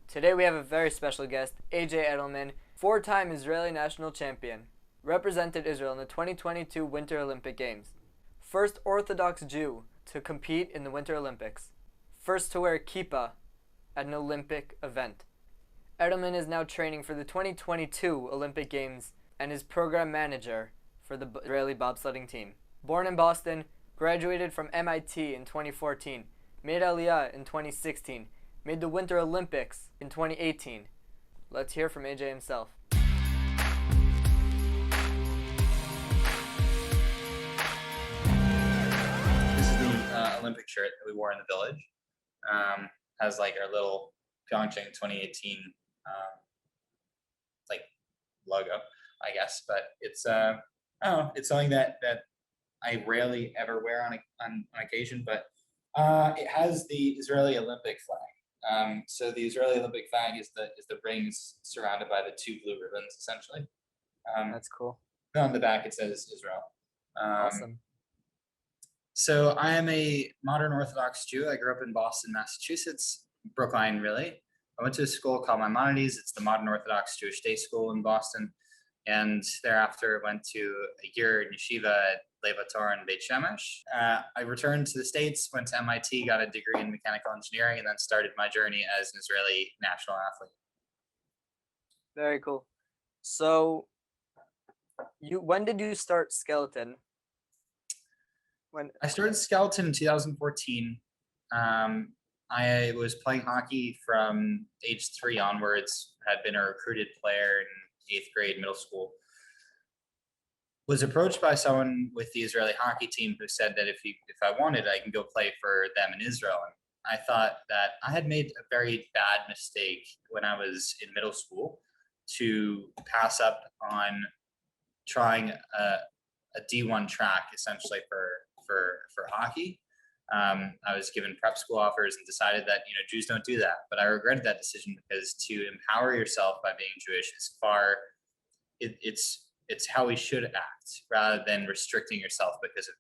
Today we have a very special guest, AJ Edelman, four-time Israeli national champion, represented Israel in the 2022 Winter Olympic Games. First Orthodox Jew to compete in the Winter Olympics. First to wear kippah at an Olympic event. Edelman is now training for the 2022 Olympic Games and is program manager for the Israeli bobsledding team. Born in Boston, graduated from MIT in 2014, made Aliyah in 2016, made the Winter Olympics in 2018. Let's hear from AJ himself. This is the Olympic shirt that we wore in the village. Has like our little Pyeongchang 2018 like logo, I guess. But it's I don't know. It's something that I rarely ever wear on occasion. But it has the Israeli Olympic flag. So the Israeli Olympic flag is the rings surrounded by the two blue ribbons, essentially. That's cool. On the back it says Israel. Awesome. So I am a modern Orthodox Jew. I grew up in Boston, Massachusetts, Brookline, really. I went to a school called Maimonides. It's the Modern Orthodox Jewish Day School in Boston. And thereafter went to a year in yeshiva at Leva Torah in Beit Shemesh. I returned to the States, went to MIT, got a degree in mechanical engineering, and then started my journey as an Israeli national athlete. Very cool. So, when did you start skeleton? I started skeleton in 2014. I was playing hockey from age 3 onwards, had been a recruited player in 8th grade, middle school. Was approached by someone with the Israeli hockey team who said that if I wanted, I can go play for them in Israel. And I thought that I had made a very bad mistake when I was in middle school to pass up on trying a D1 track essentially for hockey. I was given prep school offers and decided that Jews don't do that. But I regretted that decision because to empower yourself by being Jewish is it's how we should act rather than restricting yourself because of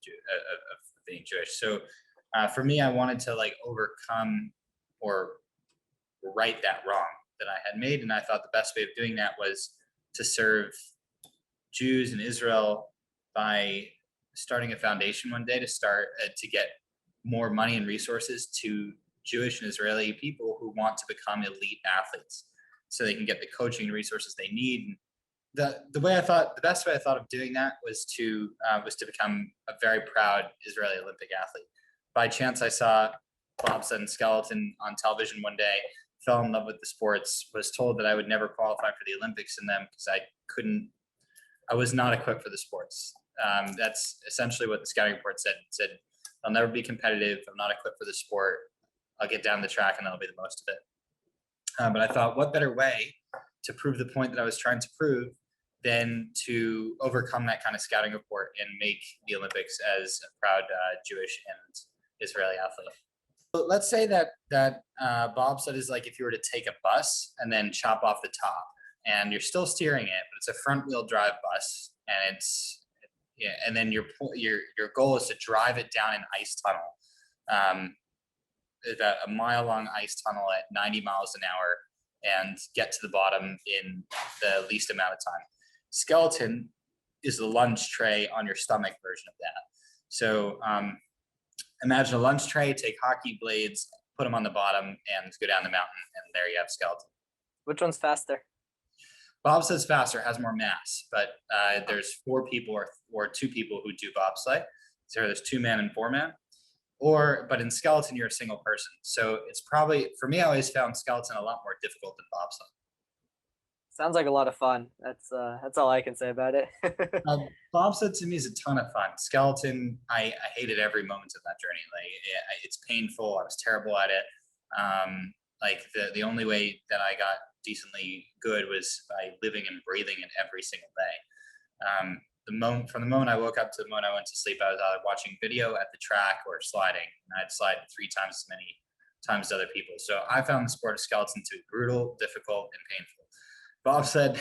being Jewish. So for me, I wanted to overcome or right that wrong that I had made, and I thought the best way of doing that was to serve Jews in Israel by starting a foundation one day to get more money and resources to Jewish and Israeli people who want to become elite athletes, so they can get the coaching and resources they need. The best way I thought of doing that was to become a very proud Israeli Olympic athlete. By chance, I saw bobsled and skeleton on television one day, fell in love with the sports, was told that I would never qualify for the Olympics in them because I was not equipped for the sports. That's essentially what the scouting report said. It said, I'll never be competitive. I'm not equipped for the sport. I'll get down the track and that'll be the most of it. But I thought, what better way to prove the point that I was trying to prove than to overcome that kind of scouting report and make the Olympics as a proud Jewish and Israeli athlete. So let's say that bobsled is like if you were to take a bus and then chop off the top, and you're still steering it, but it's a front wheel drive bus, and and then your goal is to drive it down an ice tunnel, about a mile-long ice tunnel at 90 miles an hour, and get to the bottom in the least amount of time. Skeleton is the lunch tray on your stomach version of that. So imagine a lunch tray, take hockey blades, put them on the bottom, and go down the mountain, and there you have skeleton. Which one's faster? Bobsled's faster, has more mass, but there's 4 people or 2 people who do bobsled. So there's 2 man and 4 man. But in skeleton, you're a single person. So it's probably, for me, I always found skeleton a lot more difficult than bobsled. Sounds like a lot of fun. That's all I can say about it. Bobsled to me is a ton of fun. Skeleton, I hated every moment of that journey. It's painful. I was terrible at it. The only way that I got decently good was by living and breathing it every single day. From the moment I woke up to the moment I went to sleep, I was either watching video at the track or sliding, and I'd slide 3 times as many times as other people. So I found the sport of skeleton to be brutal, difficult, and painful. Bobsled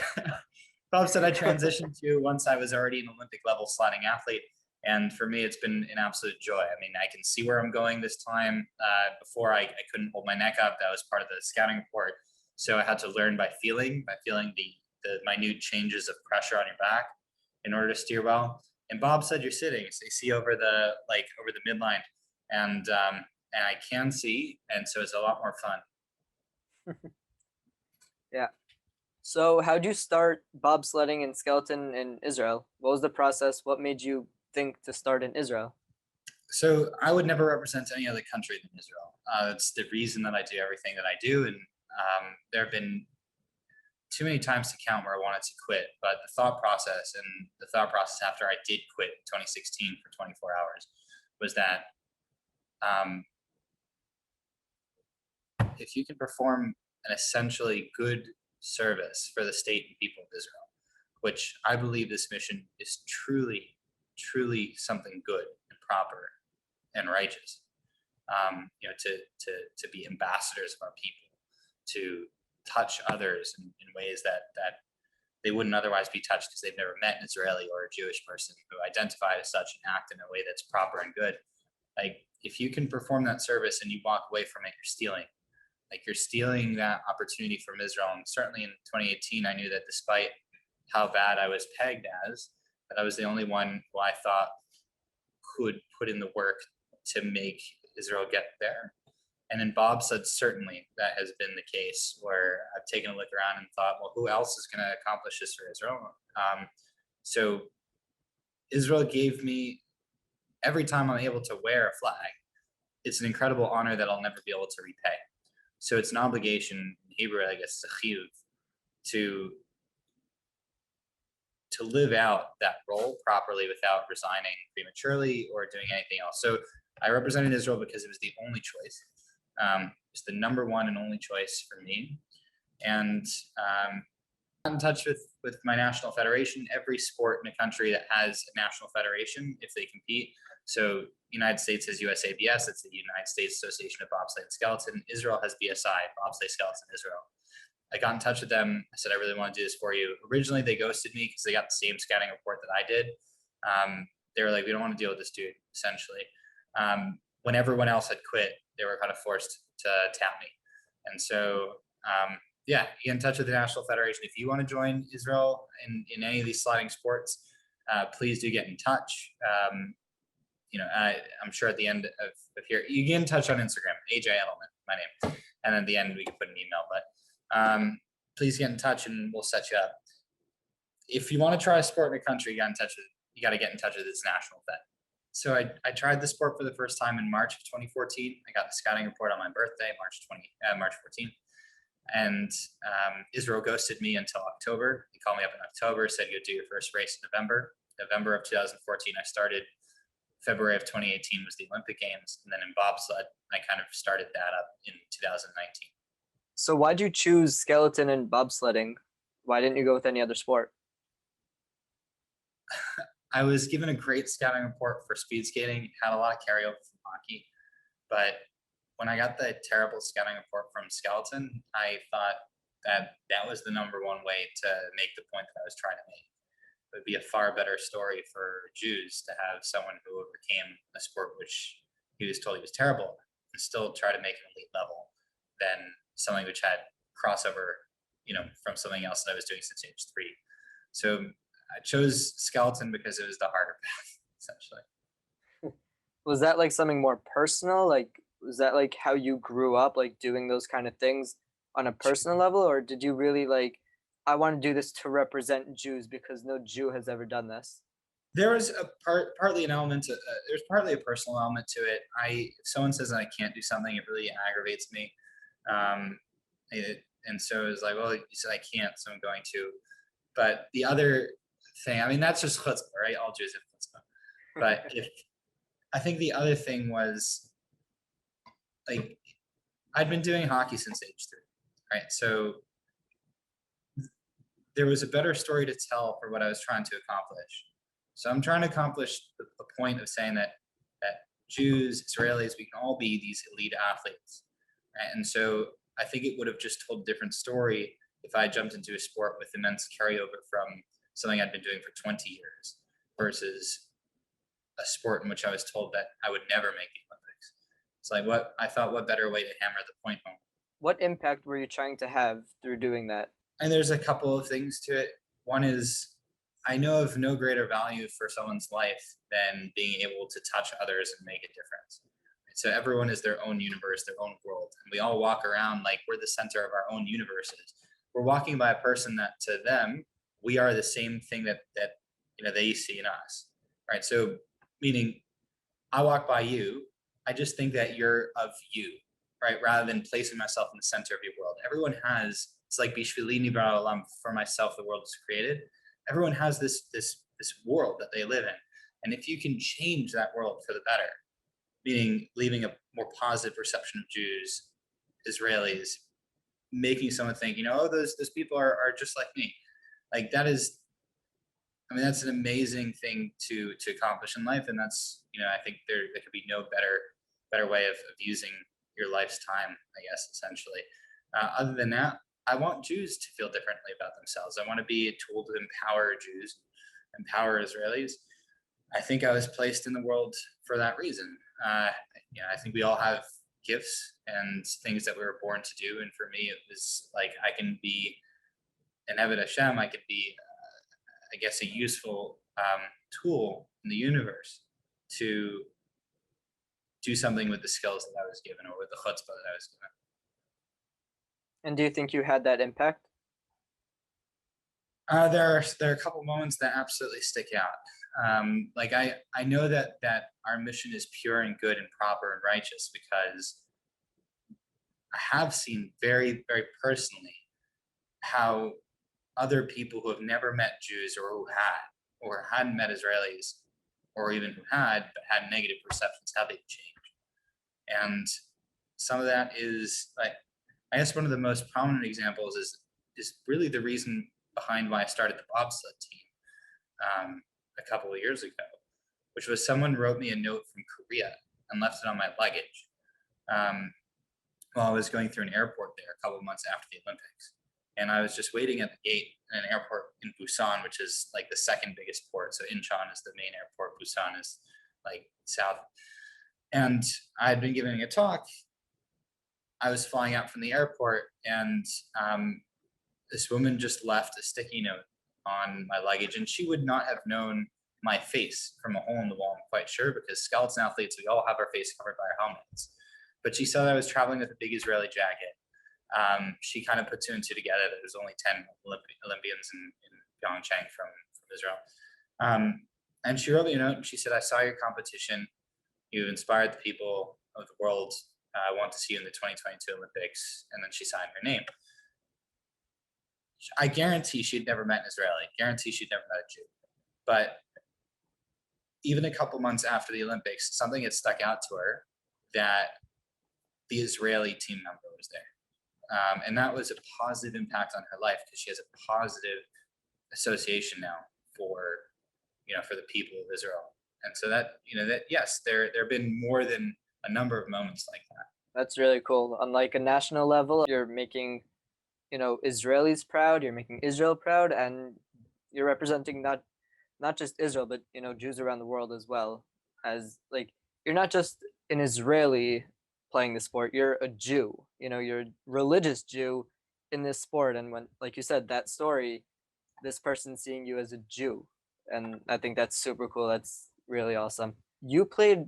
I transitioned to once I was already an Olympic level sliding athlete, and for me it's been an absolute joy. I mean, I can see where I'm going this time. Before I couldn't hold my neck up. That was part of the scouting report. So I had to learn by feeling the minute changes of pressure on your back in order to steer well. And Bob said you're sitting, so you see over the midline, and I can see, and so it's a lot more fun. Yeah. So how'd you start bobsledding and skeleton in Israel? What was the process? What made you think to start in Israel? So I would never represent any other country than Israel. That's the reason that I do everything that I do, and there have been too many times to count where I wanted to quit. But the thought process after I did quit in 2016 for 24 hours was that if you can perform an essentially good service for the state and people of Israel, which I believe this mission is truly, truly something good and proper and righteous. To be ambassadors of our people, to touch others in ways that they wouldn't otherwise be touched because they've never met an Israeli or a Jewish person who identified as such and act in a way that's proper and good. Like, if you can perform that service and you walk away from it, you're stealing. Like, you're stealing that opportunity from Israel. And certainly in 2018, I knew that despite how bad I was pegged as, that I was the only one who I thought could put in the work to make Israel get there. And in bobsled, certainly that has been the case, where I've taken a look around and thought, well, who else is going to accomplish this for Israel? So Israel gave me, every time I'm able to wear a flag, it's an incredible honor that I'll never be able to repay. So it's an obligation, in Hebrew, I guess, to live out that role properly without resigning prematurely or doing anything else. So I represented Israel because it was the only choice. It's the number one and only choice for me. And got in touch with my national federation. Every sport in a country that has a national federation, if they compete. So United States has USABS, it's the United States Association of Bobsleigh and Skeleton. Israel has BSI, Bobsleigh Skeleton Israel. I got in touch with them. I said, I really want to do this for you. Originally, they ghosted me because they got the same scouting report that I did. They were like, we don't want to deal with this dude, essentially. When everyone else had quit, they were kind of forced to tap me. And so, yeah, get in touch with the National Federation. If you want to join Israel in any of these sliding sports, please do get in touch. I'm sure at the end of here, you get in touch on Instagram, AJ Edelman, my name. And at the end, we can put an email, but please get in touch and we'll set you up. If you want to try a sport in a country, you got to get in touch with its national fed. So I tried the sport for the first time in March of 2014. I got the scouting report on my birthday, March 14th. And Israel ghosted me until October. He called me up in October, said, go do your first race in November. November of 2014, I started. February of 2018 was the Olympic Games. And then in bobsled, I kind of started that up in 2019. So why'd you choose skeleton and bobsledding? Why didn't you go with any other sport? I was given a great scouting report for speed skating, had a lot of carryover from hockey. But when I got the terrible scouting report from skeleton, I thought that was the number one way to make the point that I was trying to make. It would be a far better story for Jews to have someone who overcame a sport which he was told he was terrible and still try to make an elite level than something which had crossover, from something else that I was doing since age 3. So I chose skeleton because it was the harder path, essentially. Was that like something more personal? Like, was that like how you grew up, like doing those kind of things on a personal level? Or did you really like, I want to do this to represent Jews because no Jew has ever done this? There was partly an element to, there's partly a personal element to it. If someone says that I can't do something, it really aggravates me. And so it was like, well, you said I can't, so I'm going to. But the other thing, I mean, that's just chutzpah, right? All Jews have chutzpah. But I think the other thing was, like, I'd been doing hockey since age 3, right? So there was a better story to tell for what I was trying to accomplish. So I'm trying to accomplish the point of saying that Jews, Israelis, we can all be these elite athletes. Right? And so I think it would have just told a different story if I jumped into a sport with immense carryover from something I'd been doing for 20 years versus a sport in which I was told that I would never make the Olympics. It's like, what better way to hammer the point home? What impact were you trying to have through doing that? And there's a couple of things to it. One is I know of no greater value for someone's life than being able to touch others and make a difference. So everyone is their own universe, their own world, and we all walk around like we're the center of our own universes. We're walking by a person that to them we are the same thing that they see in us, right? So meaning I walk by you, I just think that you're of you, right? Rather than placing myself in the center of your world. Everyone has, it's like Bishvilini Bara Olam, for myself, the world is created. Everyone has this world that they live in. And if you can change that world for the better, meaning leaving a more positive perception of Jews, Israelis, making someone think, oh, those people are just like me. Like that is, I mean, that's an amazing thing to accomplish in life, and that's I think there could be no better way of using your life's time, I guess, essentially. Other than that, I want Jews to feel differently about themselves. I want to be a tool to empower Jews, empower Israelis. I think I was placed in the world for that reason. I think we all have gifts and things that we were born to do, and for me, it was like I can be an Eved Hashem. I could be I guess, a useful tool in the universe to do something with the skills that I was given or with the chutzpah that I was given. And do you think you had that impact? There are a couple moments that absolutely stick out. Like I know that our mission is pure and good and proper and righteous because I have seen very, very personally how other people who have never met Jews or hadn't met Israelis or even who had but had negative perceptions, how they've changed. And some of that is like, I guess one of the most prominent examples is really the reason behind why I started the bobsled team a couple of years ago, which was someone wrote me a note from Korea and left it on my luggage while I was going through an airport there a couple of months after the Olympics. And I was just waiting at the gate in an airport in Busan, which is like the second biggest port. So Incheon is the main airport. Busan is like south. And I had been giving a talk. I was flying out from the airport, and this woman just left a sticky note on my luggage, and she would not have known my face from a hole in the wall, I'm quite sure, because skeleton athletes, we all have our face covered by our helmets. But she saw that I was traveling with a big Israeli jacket. She kind of put two and two together that there's only 10 Olympians in Pyeongchang from Israel. And she wrote me a note and she said, I saw your competition. You inspired the people of the world. I want to see you in the 2022 Olympics. And then she signed her name. I guarantee she'd never met an Israeli. Guarantee she'd never met a Jew. But even a couple months after the Olympics, something had stuck out to her that the Israeli team member was there. And that was a positive impact on her life because she has a positive association now for the people of Israel. And so that yes, there have been more than a number of moments like that. That's really cool. On like a national level, you're making Israelis proud, you're making Israel proud, and you're representing not just Israel, but Jews around the world as well. As like you're not just an Israeli playing the sport, you're a Jew. You're a religious Jew in this sport. And when, like you said, that story, this person seeing you as a Jew, and I think that's super cool. That's really awesome. You played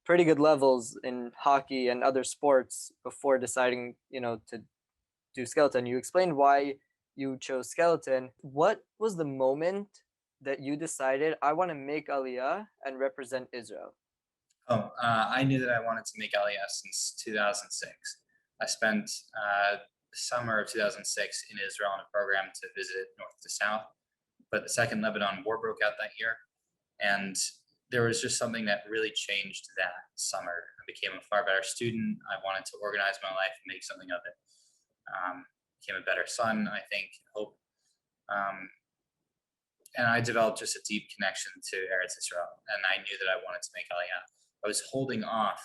pretty good levels in hockey and other sports before deciding, to do skeleton. You explained why you chose skeleton. What was the moment that you decided I want to make Aliyah and represent Israel? I knew that I wanted to make Aliyah since 2006. I spent the summer of 2006 in Israel on a program to visit north to south. But the second Lebanon war broke out that year. And there was just something that really changed that summer. I became a far better student. I wanted to organize my life and make something of it. Became a better son, I think, hope. And I developed just a deep connection to Eretz Israel. And I knew that I wanted to make Aliyah. I was holding off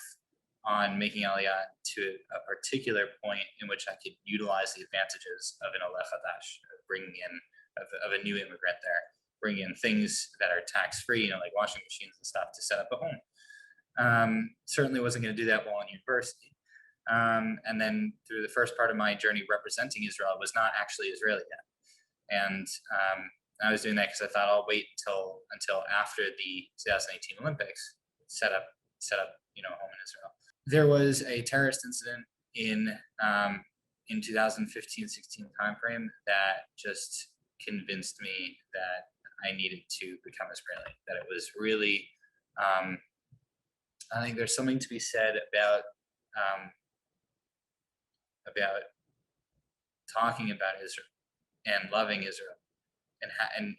on making Aliyah to a particular point in which I could utilize the advantages of an Oleh Chadash, bringing in of a new immigrant there, bringing in things that are tax-free, like washing machines and stuff to set up a home. Certainly wasn't going to do that while in university. And then through the first part of my journey representing Israel, I was not actually Israeli yet. And I was doing that because I thought I'll wait until after the 2018 Olympics, set up home in Israel. There was a terrorist incident in 2015-16 timeframe that just convinced me that I needed to become Israeli. That it was really, I think there's something to be said about talking about Israel and loving Israel, and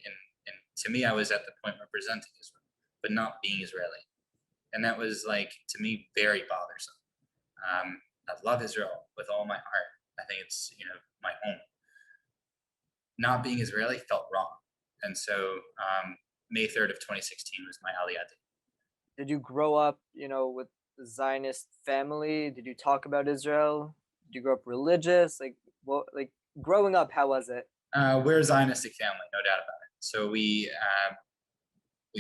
to me, I was at the point representing Israel, but not being Israeli, and that was like to me very bothersome. I love Israel with all my heart. I think it's my home. Not being Israeli felt wrong, and so May 3rd of 2016 was my Aliyah day. Did you grow up, with the Zionist family? Did you talk about Israel? Did you grow up religious? Growing up, how was it? We're a Zionistic family, no doubt about it. So we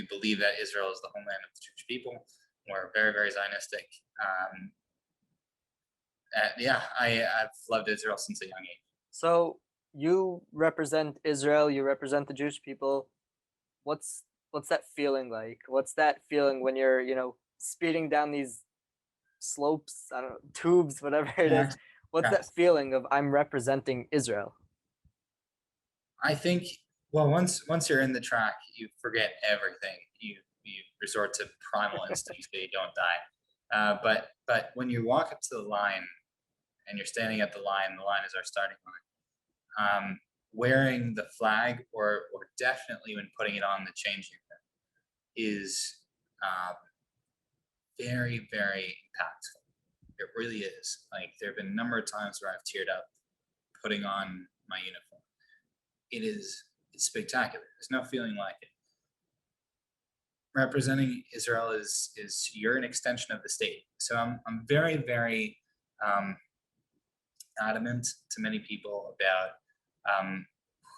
believe that Israel is the homeland of the Jewish people. We're very, very Zionistic. I've loved Israel since a young age. So you represent Israel. You represent the Jewish people. What's that feeling like? What's that feeling when you're, speeding down these slopes? I don't know, tubes, whatever it is. What's that feeling of I'm representing Israel? I think, well, once you're in the track, you forget everything. You resort to primal instincts so you don't die. But when you walk up to the line and you're standing at the line is our starting line. Wearing the flag, or definitely when putting it on the change unit, is very, very impactful. It really is. Like, there have been a number of times where I've teared up putting on my uniform. It's spectacular. There's no feeling like it. Representing Israel is you're an extension of the state. So I'm very, very adamant to many people about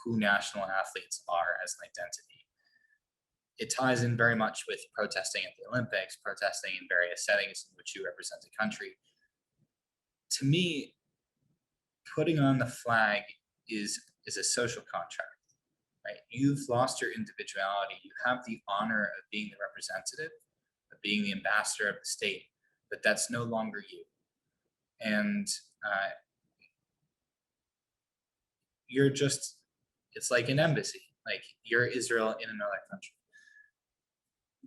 who national athletes are as an identity. It ties in very much with protesting at the Olympics, protesting in various settings in which you represent a country. To me, putting on the flag is a social contract, right? You've lost your individuality. You have the honor of being the representative, of being the ambassador of the state, but that's no longer you. And you're just, it's like an embassy, like you're Israel in another country.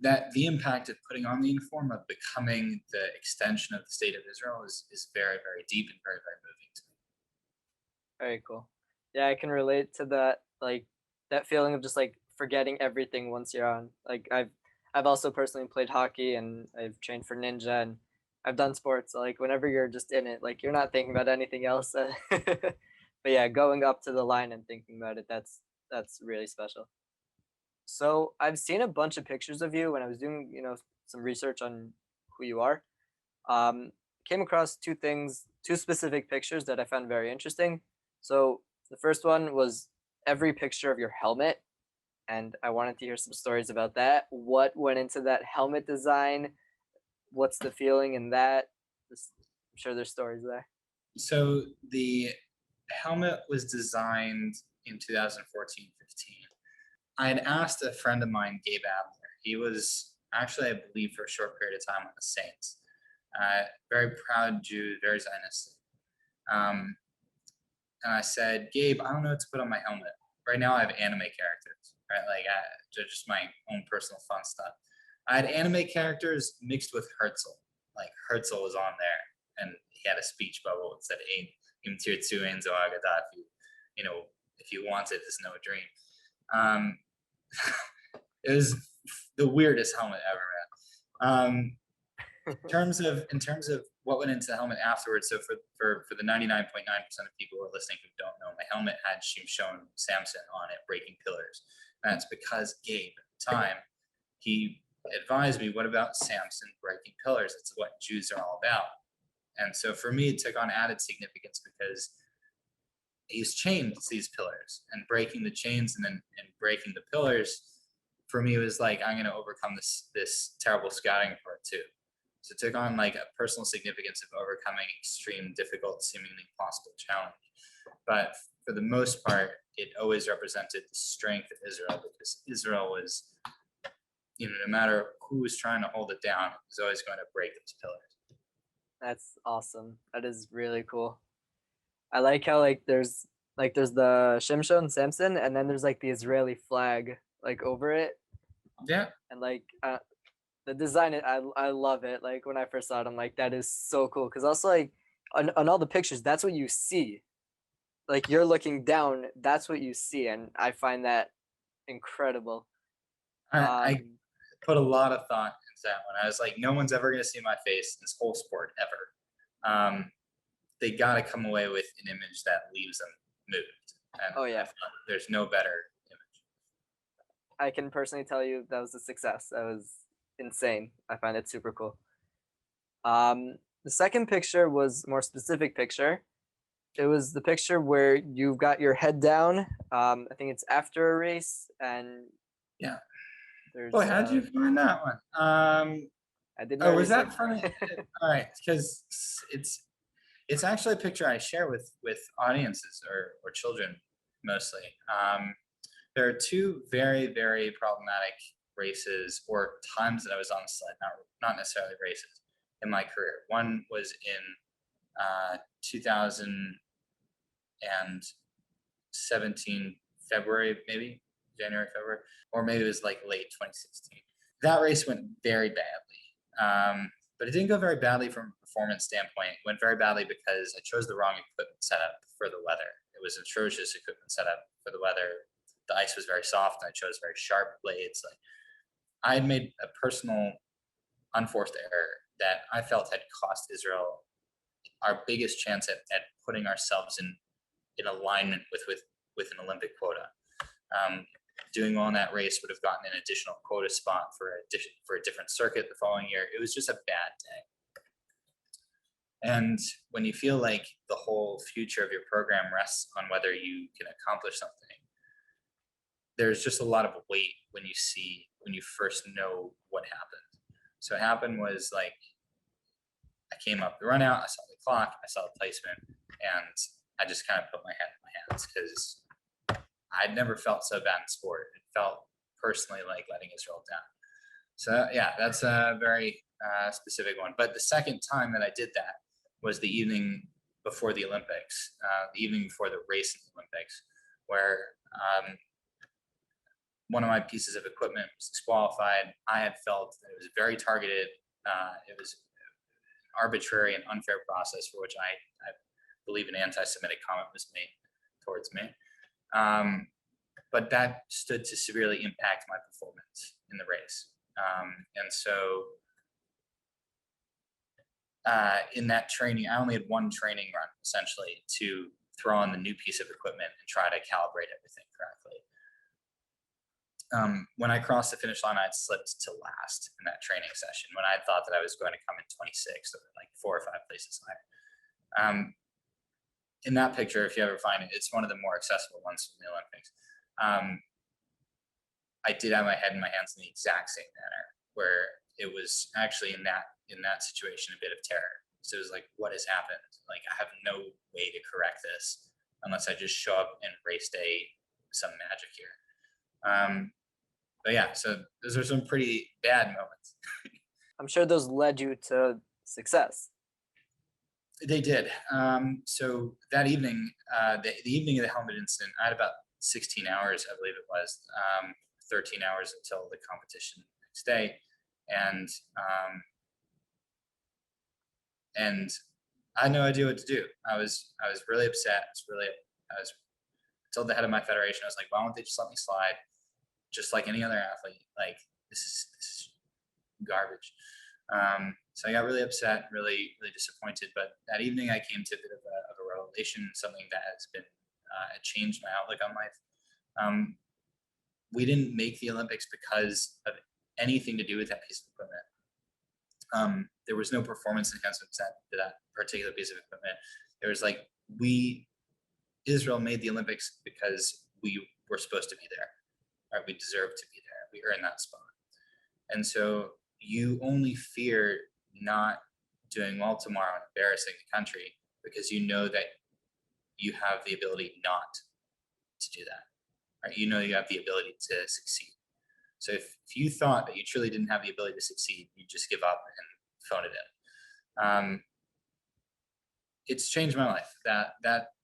That the impact of putting on the uniform, of becoming the extension of the state of Israel, is very, very deep and very, very moving to me. Very cool. Yeah, I can relate to that, like that feeling of just like forgetting everything once you're on. Like I've also personally played hockey, and I've trained for Ninja, and I've done sports. So like whenever you're just in it, like you're not thinking about anything else. But yeah, going up to the line and thinking about it, that's really special. So I've seen a bunch of pictures of you when I was doing, some research on who you are. Um, Came across two specific pictures that I found very interesting. So the first one was every picture of your helmet, and I wanted to hear some stories about that. What went into that helmet design? What's the feeling in that? I'm sure there's stories there. So the helmet was designed in 2014-15. I had asked a friend of mine, Gabe Adler. He was actually, I believe, for a short period of time on the Saints. Very proud Jew, very Zionist. And I said, Gabe, I don't know what to put on my helmet. Right now I have anime characters, right? Like just my own personal fun stuff. I had anime characters mixed with Herzl. Like Herzl was on there, and he had a speech bubble that said, Im Tirtzu Ein Zo Agada, if you want it, there's no dream. It was the weirdest helmet ever, man. In terms of what went into the helmet afterwards, so for the 99.9% of people who are listening who don't know, my helmet had Shimshon Samson on it, breaking pillars. And that's because Gabe, at the time, he advised me, what about Samson breaking pillars? It's what Jews are all about. And so for me, it took on added significance because he's chained to these pillars, and breaking the chains and breaking the pillars, for me, it was like, I'm going to overcome this terrible scouting report too. So it took on like a personal significance of overcoming extreme, difficult, seemingly impossible challenge. But for the most part, it always represented the strength of Israel, because Israel was, no matter who was trying to hold it down, it was always going to break those pillars. That's awesome. That is really cool. I like how there's the Shimshon Samson, and then there's like the Israeli flag like over it, Yeah. and the design, I love it. Like when I first saw it, I'm like, that is so cool. Because also like on all the pictures, that's what you see. Like you're looking down, that's what you see, and I find that incredible. I put a lot of thought into that one. I was like, no one's ever going to see my face in this whole sport ever. They got to come away with an image that leaves them moved. And Oh yeah, there's no better image. I can personally tell you that was a success. That was insane. I find it super cool. The second picture was a more specific picture. It was the picture where you've got your head down. I think it's after a race, and yeah. there's. Boy, how'd you find that one? I did. Oh, was that funny? All right, because it's actually a picture I share with audiences or children mostly. There are two very, very problematic races or times that I was on the sled, not necessarily races, in my career. One was in 2017 February, maybe January, February, or maybe it was like late 2016. That race went very badly. But it didn't go very badly from a performance standpoint. It went very badly because I chose the wrong equipment setup for the weather. It was atrocious equipment setup for the weather. The ice was very soft, and I chose very sharp blades. Like I had made a personal unforced error that I felt had cost Israel our biggest chance at putting ourselves in alignment with an Olympic quota. Doing well in that race would have gotten an additional quota spot for a different circuit the following year. It was just a bad day. And when you feel like the whole future of your program rests on whether you can accomplish something, there's just a lot of weight when you first know what happened. So what happened was like, I came up the run out, I saw the clock, I saw the placement, and I just kind of put my head in my hands because I'd never felt so bad in sport. It felt personally like letting Israel down. So yeah, that's a very specific one. But the second time that I did that was the evening before the Olympics, the evening before the race in the Olympics, where one of my pieces of equipment was disqualified. I had felt that it was very targeted. It was an arbitrary and unfair process for which I believe an anti-Semitic comment was made towards me. But that stood to severely impact my performance in the race. And so in that training, I only had one training run essentially to throw on the new piece of equipment and try to calibrate everything correctly. When I crossed the finish line, I'd slipped to last in that training session when I thought that I was going to come in 26th or like 4 or 5 places higher. In that picture, if you ever find it, it's one of the more accessible ones from the Olympics. I did have my head in my hands in the exact same manner, where it was actually in that situation a bit of terror. So it was like, what has happened? Like I have no way to correct this unless I just show up and race day some magic here. But yeah, so those are some pretty bad moments. I'm sure those led you to success. They did. So that evening, the evening of the helmet incident, I had about 16 hours, I believe it was, 13 hours until the competition the next day. And I had no idea what to do. I was really upset. I told the head of my federation, I was like, why won't they just let me slide? Just like any other athlete, like this is garbage. So I got really upset, really disappointed. But that evening, I came to a bit of a revelation, something that has been changed my outlook on life. We didn't make the Olympics because of anything to do with that piece of equipment. There was no performance enhancements to that particular piece of equipment. There was like Israel made the Olympics because we were supposed to be there. Right? We deserved to be there. We earned that spot. And so you only fear not doing well tomorrow and embarrassing the country because you know that you have the ability not to do that, right? You know you have the ability to succeed. So if you thought that you truly didn't have the ability to succeed, you just give up and phone it in. It's changed my life, that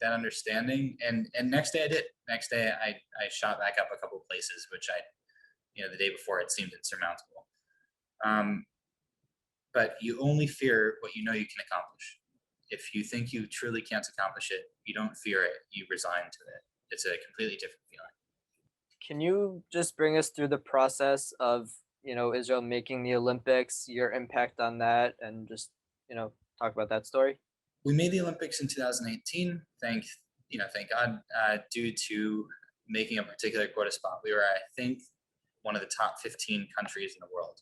understanding. And next day I did. Next day I shot back up a couple of places, which the day before it seemed insurmountable. But you only fear what you know you can accomplish. If you think you truly can't accomplish it, you don't fear it, you resign to it. It's a completely different feeling. Can you just bring us through the process of, Israel making the Olympics, your impact on that, and just, talk about that story? We made the Olympics in 2018. Thank God, due to making a particular quota spot. We were, I think, one of the top 15 countries in the world.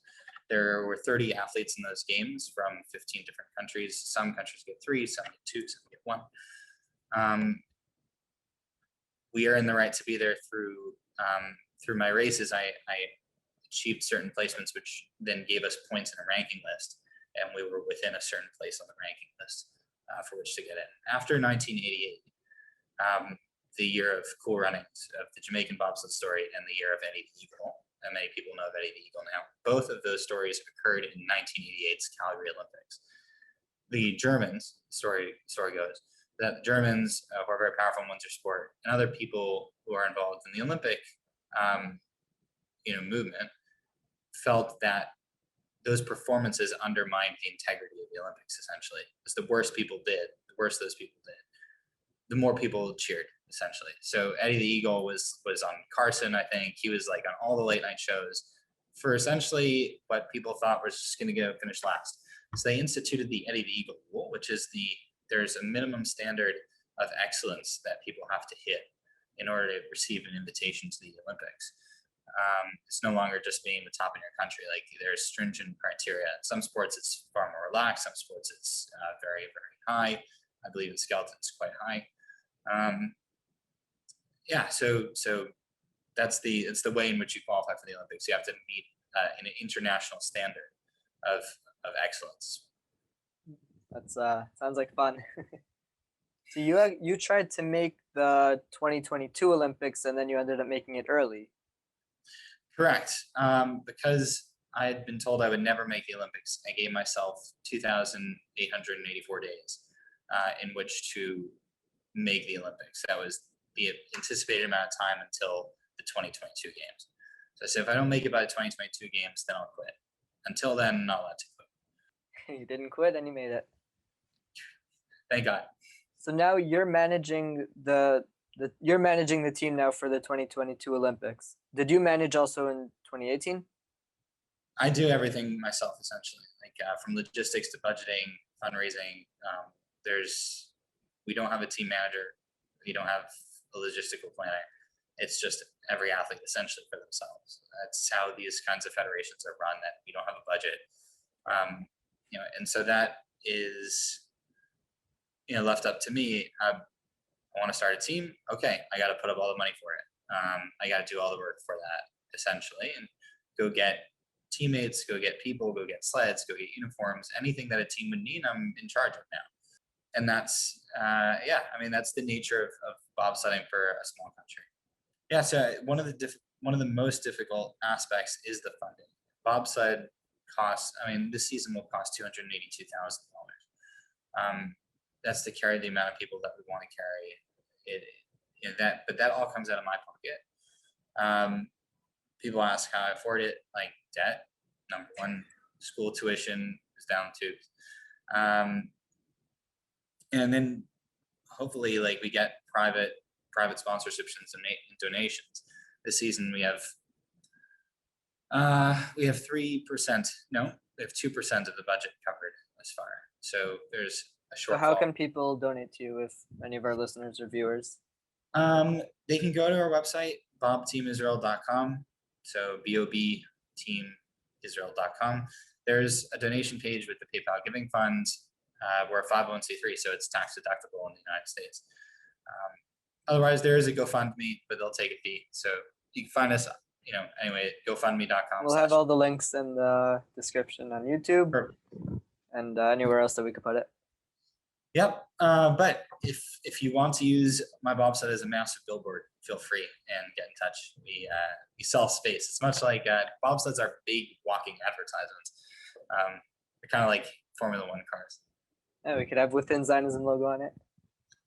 There were 30 athletes in those games from 15 different countries. Some countries get 3, some get 2, some get 1. We are in the right to be there through my races. I achieved certain placements, which then gave us points in a ranking list, and we were within a certain place on the ranking list for which to get in. After 1988, the year of Cool Runnings, of the Jamaican bobsled story, and the year of Eddie the Eagle, and many people know of Eddie the Eagle now, both of those stories occurred in 1988's Calgary Olympics. The Germans, story goes, that the Germans, who are very powerful in winter sport, and other people who are involved in the Olympic movement, felt that those performances undermined the integrity of the Olympics, essentially. It's the worse people did, the worse those people did, the more people cheered, essentially. So Eddie the Eagle was on Carson, I think. He was like on all the late night shows for essentially what people thought was just going to finish last. So they instituted the Eddie the Eagle rule, which is there's a minimum standard of excellence that people have to hit in order to receive an invitation to the Olympics. It's no longer just being the top in your country. Like, there's stringent criteria. In some sports it's far more relaxed. Some sports it's very, very high. I believe in skeleton it's quite high. So it's the way in which you qualify for the Olympics. You have to meet an international standard of excellence. That's sounds like fun. So you tried to make the 2022 Olympics, and then you ended up making it early. Correct. Because I had been told I would never make the Olympics, I gave myself 2,884 days in which to make the Olympics. That was the anticipated amount of time until the 2022 games. So I said, if I don't make it by the 2022 games, then I'll quit. Until then, I'm not allowed to quit. You didn't quit, and you made it. Thank God. So now you're managing you're managing the team now for the 2022 Olympics. Did you manage also in 2018? I do everything myself, essentially, like from logistics to budgeting, fundraising. We don't have a team manager. We don't have a logistical planner. It's just every athlete essentially for themselves. That's how these kinds of federations are run, that we don't have a budget. And so that is, left up to me. I want to start a team. Okay, I got to put up all the money for it. I got to do all the work for that, essentially, and go get teammates, go get people, go get sleds, go get uniforms, anything that a team would need, I'm in charge of now. And that's, that's the nature of bobsledding for a small country. Yeah, so one of the most difficult aspects is the funding. Bobsled costs, this season will cost $282,000. That's to carry the amount of people that we want to carry. But that all comes out of my pocket. People ask how I afford it. Like, debt, number one. School tuition is down tubes. And then hopefully, like, we get private sponsorships and donations. This season we have 3%. No, we have 2% of the budget covered thus far. So there's a shortfall. So how can people donate to you, if any of our listeners or viewers? They can go to our website, bobteamisrael.com. So bobteamisrael.com. There's a donation page with the PayPal giving fund. We're a 501c3, so it's tax deductible in the United States. Otherwise, there is a GoFundMe, but they'll take a fee. So you can find us, anyway, GoFundMe.com. We'll have all the links in the description on YouTube. Perfect. and anywhere else that we could put it. Yep. But if you want to use my bobsled as a massive billboard, feel free and get in touch. We sell space. It's much like bobsleds are big walking advertisements. They're kind of like Formula One cars. Yeah, we could have Within Zionism logo on it.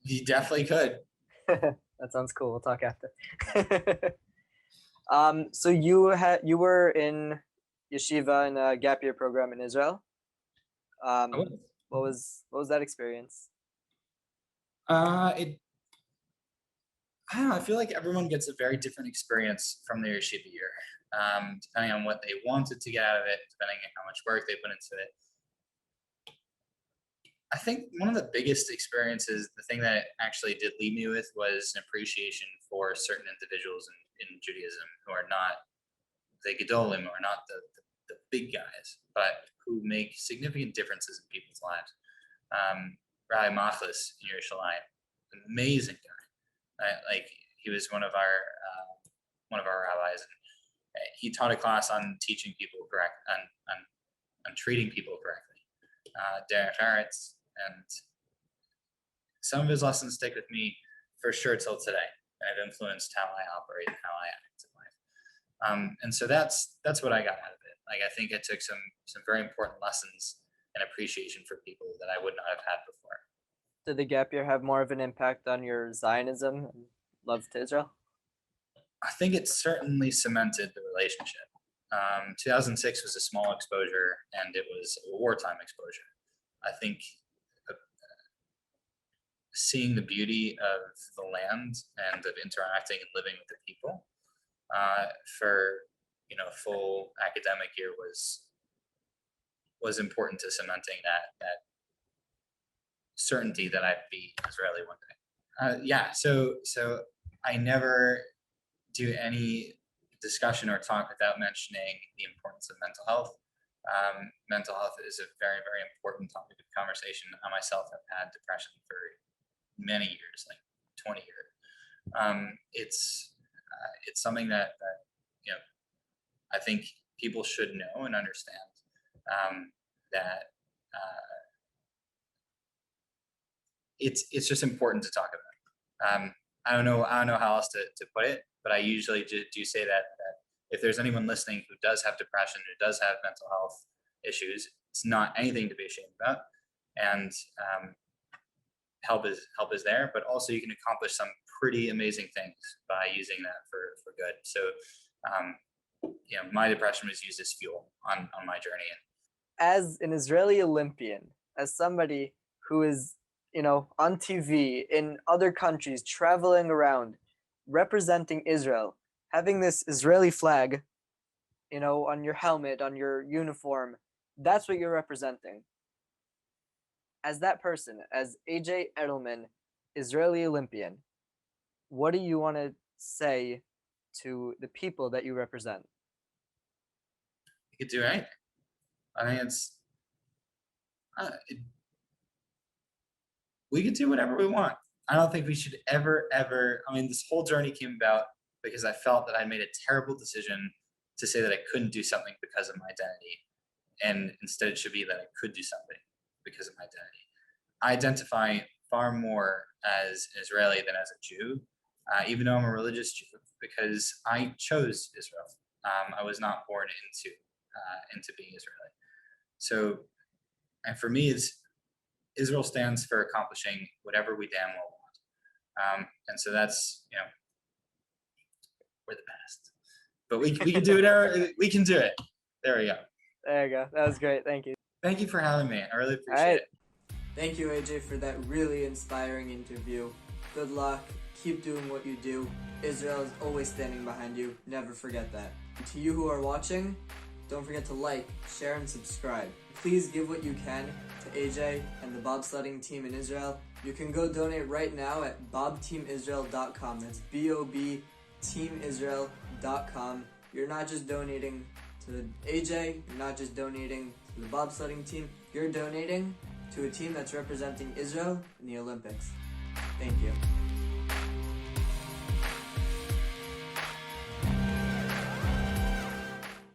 You definitely could. That sounds cool. We'll talk after. So you were in yeshiva in a gap year program in Israel. What was that experience? I don't know. I feel like everyone gets a very different experience from their yeshiva year, depending on what they wanted to get out of it, depending on how much work they put into it. I think one of the biggest experiences, the thing that it actually did leave me with, was an appreciation for certain individuals in Judaism who are not the Gedolim, or not the big guys, but who make significant differences in people's lives. Rabbi Machlis in Yerushalayim, amazing guy. Like, he was one of our rabbis, and he taught a class on teaching people on treating people correctly, derech eretz, and some of his lessons stick with me for sure till today, and have influenced how I operate and how I act in life. And so that's what I got out of it. Like, I think I took some very important lessons and appreciation for people that I would not have had before. Did the gap year have more of an impact on your Zionism and love to Israel? I think it certainly cemented the relationship. 2006 was a small exposure, and it was a wartime exposure. I think seeing the beauty of the land and of interacting and living with the people for full academic year was important to cementing that certainty that I'd be Israeli one day. So I never do any discussion or talk without mentioning the importance of mental health. Mental health is a very, very important topic of conversation. I myself have had depression for many years, like 20 years. It's something that I think people should know and understand, that it's just important to talk about. I don't know how else to put it, but I usually do say that if there's anyone listening who does have depression, who does have mental health issues, it's not anything to be ashamed about, and help is there. But also, you can accomplish some pretty amazing things by using that for good. So, my depression was used as fuel on my journey. As an Israeli Olympian, as somebody who is on TV in other countries, traveling around, representing Israel, having this Israeli flag, on your helmet, on your uniform, that's what you're representing. As that person, as AJ Edelman, Israeli Olympian, what do you want to say to the people that you represent? You could do anything. I think we could do whatever we want. I don't think we should ever. This whole journey came about because I felt that I made a terrible decision to say that I couldn't do something because of my identity, and instead it should be that I could do something because of my identity. I identify far more as an Israeli than as a Jew, even though I'm a religious Jew, because I chose Israel. I was not born into being Israeli. So, and for me, Israel stands for accomplishing whatever we damn well want. And so that's, we're the best. But we can do it. We can do it. There we go. There you go. That was great. Thank you. Thank you for having me. I really appreciate it. Thank you, AJ, for that really inspiring interview. Good luck. Keep doing what you do. Israel is always standing behind you. Never forget that. And to you who are watching, don't forget to like, share, and subscribe. Please give what you can to AJ and the bobsledding team in Israel. You can go donate right now at bobteamisrael.com. That's BOB teamisrael.com. You're not just donating to AJ, you're not just donating to the bobsledding team, you're donating to a team that's representing Israel in the Olympics. Thank you.